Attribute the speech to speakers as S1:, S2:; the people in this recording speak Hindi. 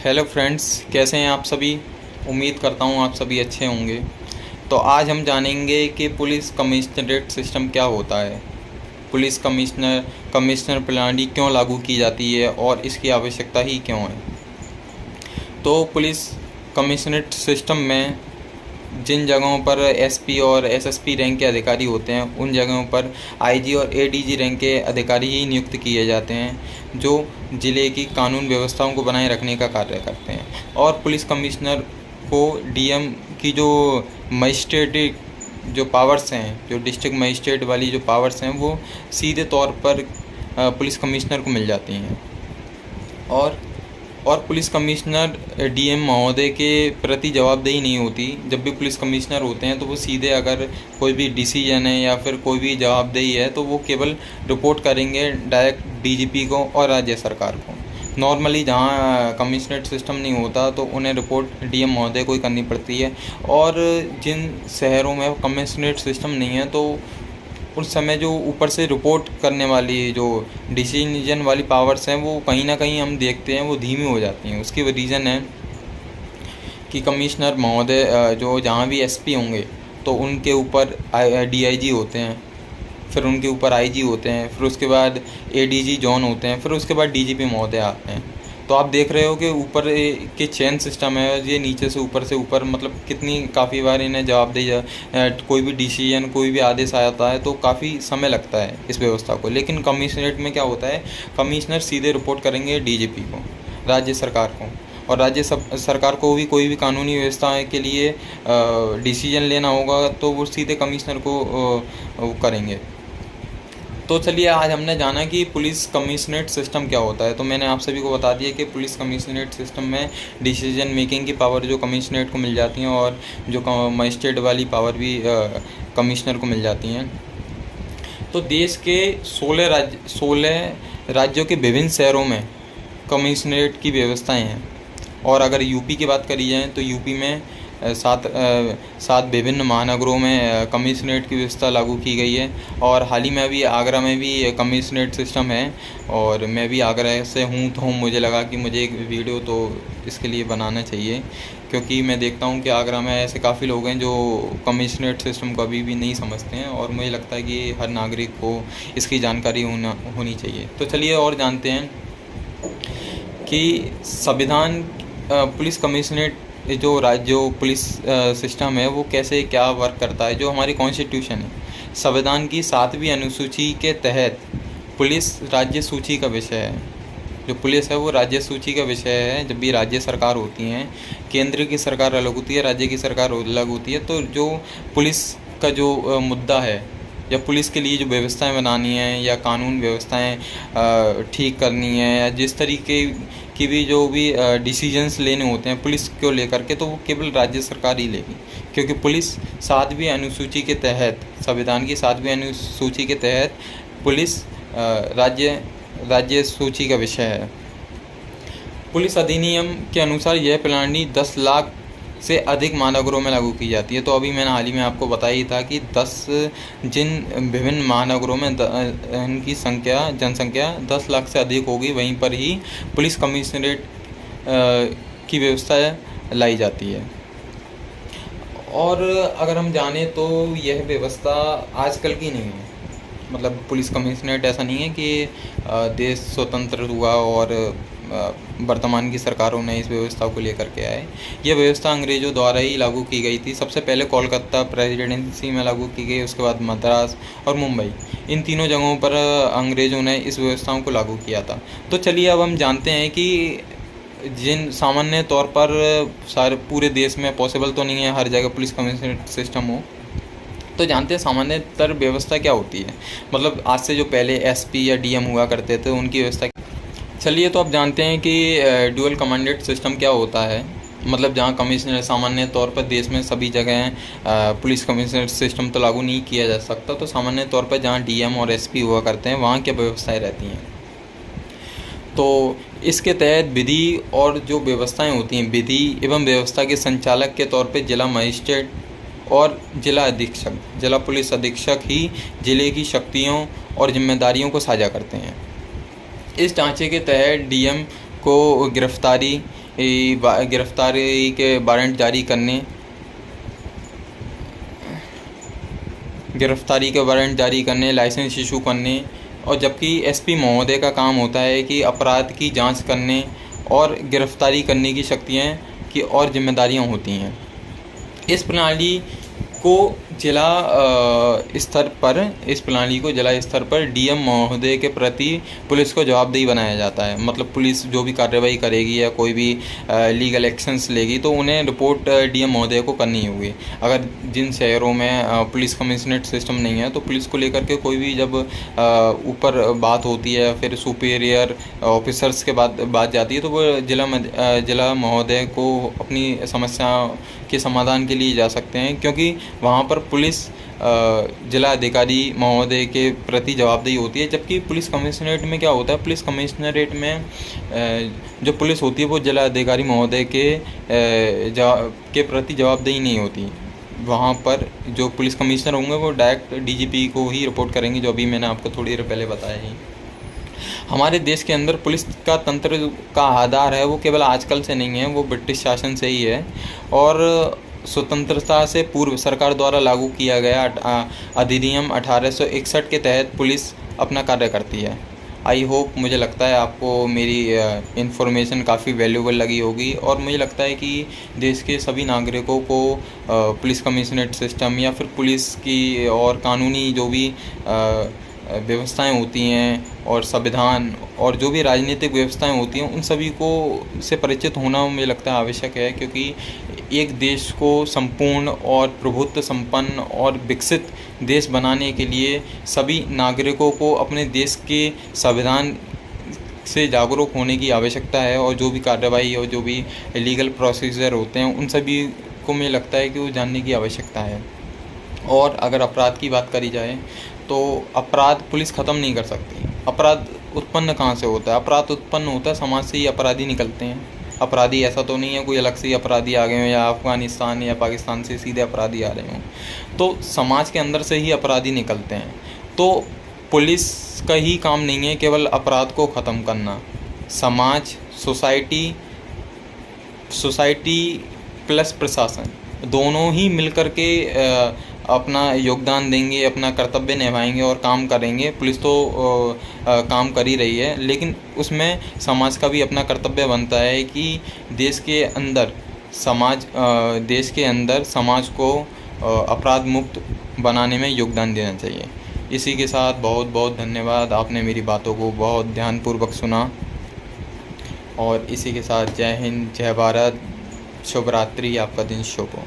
S1: हेलो फ्रेंड्स, कैसे हैं आप सभी। उम्मीद करता हूँ आप सभी अच्छे होंगे। तो आज हम जानेंगे कि पुलिस कमिश्नरेट सिस्टम क्या होता है, पुलिस कमिश्नर प्रणाली क्यों लागू की जाती है और इसकी आवश्यकता ही क्यों है। तो पुलिस कमिश्नरेट सिस्टम में जिन जगहों पर एसपी और एसएसपी रैंक के अधिकारी होते हैं उन जगहों पर आईजी और एडीजी रैंक के अधिकारी ही नियुक्त किए जाते हैं, जो ज़िले की कानून व्यवस्थाओं को बनाए रखने का कार्य करते हैं। और पुलिस कमिश्नर को डीएम की जो मजिस्ट्रेटिक जो पावर्स हैं, जो डिस्ट्रिक्ट मजिस्ट्रेट वाली जो पावर्स हैं, वो सीधे तौर पर पुलिस कमिश्नर को मिल जाती हैं। और पुलिस कमिश्नर डीएम महोदय के प्रति जवाबदेही नहीं होती। जब भी पुलिस कमिश्नर होते हैं तो वो सीधे अगर कोई भी डिसीजन है या फिर कोई भी जवाबदेही है तो वो केवल रिपोर्ट करेंगे डायरेक्ट डीजीपी को और राज्य सरकार को। नॉर्मली जहाँ कमिश्नरेट सिस्टम नहीं होता तो उन्हें रिपोर्ट डीएम महोदय को ही करनी पड़ती है। और जिन शहरों में कमिश्नरेट सिस्टम नहीं है तो उस समय जो ऊपर से रिपोर्ट करने वाली जो डिसीजन वाली पावर्स हैं वो कहीं ना कहीं हम देखते हैं वो धीमी हो जाती हैं। उसकी रीज़न है कि कमिश्नर महोदय जो जहाँ भी एसपी होंगे तो उनके ऊपर डीआईजी होते हैं, फिर उनके ऊपर आईजी होते हैं, फिर उसके बाद एडीजी जॉन होते हैं, फिर उसके बाद डीजीपी महोदय आते हैं। तो आप देख रहे हो कि ऊपर के चेन सिस्टम है, ये नीचे से ऊपर मतलब कितनी काफ़ी बार इन्हें जवाब कोई भी डिसीजन कोई भी आदेश आता है तो काफ़ी समय लगता है इस व्यवस्था को। लेकिन कमिश्नरेट में क्या होता है, कमिश्नर सीधे रिपोर्ट करेंगे डीजीपी को, राज्य सरकार को। और राज्य सरकार को भी कोई भी कानूनी व्यवस्था के लिए डिसीजन लेना होगा तो वो सीधे कमिश्नर को करेंगे। तो चलिए, आज हमने जाना कि पुलिस कमिश्नरेट सिस्टम क्या होता है। तो मैंने आप सभी को बता दिया कि पुलिस कमिश्नरेट सिस्टम में डिसीजन मेकिंग की पावर जो कमिश्नरेट को मिल जाती हैं और जो मजिस्ट्रेट वाली पावर भी कमिश्नर को मिल जाती हैं। तो देश के 16 राज्यों के विभिन्न शहरों में कमिश्नरेट की व्यवस्थाएं हैं। और अगर यूपी की बात करी जाए तो यूपी में सात विभिन्न महानगरों में कमिश्नरेट की व्यवस्था लागू की गई है। और हाल ही में अभी आगरा में भी कमिश्नरेट सिस्टम है और मैं भी आगरा से हूँ, तो मुझे लगा कि मुझे एक वीडियो तो इसके लिए बनाना चाहिए, क्योंकि मैं देखता हूँ कि आगरा में ऐसे काफ़ी लोग हैं जो कमिश्नरेट सिस्टम को अभी भी नहीं समझते हैं और मुझे लगता है कि हर नागरिक को इसकी जानकारी होनी चाहिए। तो चलिए और जानते हैं कि संविधान पुलिस कमिश्नरेट जो पुलिस सिस्टम है वो कैसे क्या वर्क करता है। जो हमारी कॉन्स्टिट्यूशन है, संविधान की 7वीं अनुसूची के तहत पुलिस राज्य सूची का विषय है। जो पुलिस है वो राज्य सूची का विषय है। जब भी राज्य सरकार होती हैं, केंद्र की सरकार अलग होती है, राज्य की सरकार अलग होती है, तो जो पुलिस का जो मुद्दा है या पुलिस के लिए जो व्यवस्थाएं बनानी है या कानून व्यवस्थाएं ठीक करनी है या जिस तरीके की भी जो भी डिसीजंस लेने होते हैं पुलिस को लेकर के, तो वो केवल राज्य सरकार ही लेगी, क्योंकि पुलिस 7वीं अनुसूची के तहत, संविधान की 7वीं अनुसूची के तहत पुलिस राज्य सूची का विषय है। पुलिस अधिनियम के अनुसार यह प्रणाली 10 लाख से अधिक महानगरों में लागू की जाती है। तो अभी मैंने हाल ही में आपको बताया ही था कि जिन विभिन्न महानगरों में इनकी जनसंख्या 10 लाख से अधिक होगी, वहीं पर ही पुलिस कमिश्नरेट की व्यवस्था लाई जाती है। और अगर हम जाने तो यह व्यवस्था आजकल की नहीं है। मतलब पुलिस कमिश्नरेट ऐसा नहीं है कि देश स्वतंत्र हुआ और वर्तमान की सरकारों ने इस व्यवस्था को लेकर के आए। यह व्यवस्था अंग्रेज़ों द्वारा ही लागू की गई थी। सबसे पहले कोलकाता प्रेसिडेंसी में लागू की गई, उसके बाद मद्रास और मुंबई, इन तीनों जगहों पर अंग्रेज़ों ने इस व्यवस्थाओं को लागू किया था। तो चलिए अब हम जानते हैं कि जिन सामान्य तौर पर पूरे देश में पॉसिबल तो नहीं है हर जगह पुलिस कमिश्नरेट सिस्टम हो, तो जानते हैं सामान्यतर व्यवस्था क्या होती है। मतलब आज से जो पहले एसपी या डीएम हुआ करते थे उनकी व्यवस्था। चलिए, तो अब जानते हैं कि ड्यूअल कमांडेड सिस्टम क्या होता है। मतलब जहाँ कमिश्नर सामान्य तौर पर देश में सभी जगह पुलिस कमिश्नरेट सिस्टम तो लागू नहीं किया जा सकता, तो सामान्य तौर पर जहाँ डीएम और एसपी हुआ करते हैं वहाँ क्या व्यवस्थाएं रहती हैं। तो इसके तहत विधि और जो व्यवस्थाएं होती हैं, विधि एवं व्यवस्था के संचालक के तौर पे जिला मजिस्ट्रेट और जिला पुलिस अधीक्षक ही जिले की शक्तियों और जिम्मेदारियों को साझा करते हैं। इस ढांचे के तहत डीएम को गिरफ्तारी गिरफ्तारी के वारंट जारी करने, लाइसेंस इशू करने, और जबकि एसपी महोदय का काम होता है कि अपराध की जांच करने और गिरफ्तारी करने की शक्तियाँ की और जिम्मेदारियाँ होती हैं। इस प्रणाली को जिला स्तर पर डीएम महोदय के प्रति पुलिस को जवाबदेही बनाया जाता है। मतलब पुलिस जो भी कार्रवाई करेगी या कोई भी लीगल एक्शंस लेगी तो उन्हें रिपोर्ट डीएम महोदय को करनी होगी। अगर जिन शहरों में पुलिस कमिश्नरेट सिस्टम नहीं है तो पुलिस को लेकर के कोई भी जब ऊपर बात होती है, फिर सुपीरियर ऑफिसर्स के बात जाती है, तो वो जिला महोदय को अपनी समस्या के समाधान के लिए जा सकते हैं, क्योंकि वहाँ पर पुलिस जिला अधिकारी महोदय के प्रति जवाबदेही होती है। जबकि पुलिस कमिश्नरेट में क्या होता है, पुलिस कमिश्नरेट में जो पुलिस होती है वो जिला अधिकारी महोदय के प्रति जवाबदेही नहीं होती। वहाँ पर जो पुलिस कमिश्नर होंगे वो डायरेक्ट डीजीपी को ही रिपोर्ट करेंगे, जो अभी मैंने आपको थोड़ी देर पहले बताया ही। हमारे देश के अंदर पुलिस का तंत्र का आधार है वो केवल आजकल से नहीं है, वो ब्रिटिश शासन से ही है, और स्वतंत्रता से पूर्व सरकार द्वारा लागू किया गया अधिनियम 1861 के तहत पुलिस अपना कार्य करती है। आई होप, मुझे लगता है आपको मेरी इन्फॉर्मेशन काफ़ी वैल्यूबल लगी होगी, और मुझे लगता है कि देश के सभी नागरिकों को पुलिस कमिश्नरेट सिस्टम या फिर पुलिस की और कानूनी जो भी व्यवस्थाएं होती हैं और संविधान और जो भी राजनीतिक व्यवस्थाएं होती हैं उन सभी को से परिचित होना मुझे लगता है आवश्यक है, क्योंकि एक देश को संपूर्ण और प्रभुत्व संपन्न और विकसित देश बनाने के लिए सभी नागरिकों को अपने देश के संविधान से जागरूक होने की आवश्यकता है, और जो भी कार्रवाई और जो भी लीगल प्रोसीजर होते हैं उन सभी को मुझे लगता है कि वो जानने की आवश्यकता है। और अगर अपराध की बात करी जाए तो अपराध पुलिस ख़त्म नहीं कर सकती। अपराध उत्पन्न कहाँ से होता है? अपराध उत्पन्न होता है समाज से ही अपराधी निकलते हैं। अपराधी ऐसा तो नहीं है कोई अलग से ही अपराधी आ गए हों या अफ़गानिस्तान या पाकिस्तान से सीधे अपराधी आ रहे हों, तो समाज के अंदर से ही अपराधी निकलते हैं। तो पुलिस का ही काम नहीं है केवल अपराध को ख़त्म करना। समाज, सोसाइटी प्लस प्रशासन दोनों ही मिलकर के अपना योगदान देंगे, अपना कर्तव्य निभाएंगे और काम करेंगे। पुलिस तो काम कर ही रही है, लेकिन उसमें समाज का भी अपना कर्तव्य बनता है कि देश के अंदर समाज को अपराध मुक्त बनाने में योगदान देना चाहिए। इसी के साथ बहुत बहुत धन्यवाद, आपने मेरी बातों को बहुत ध्यानपूर्वक सुना। और इसी के साथ जय हिंद, जय भारत, शुभ रात्रि, आपका दिन शुभ हो।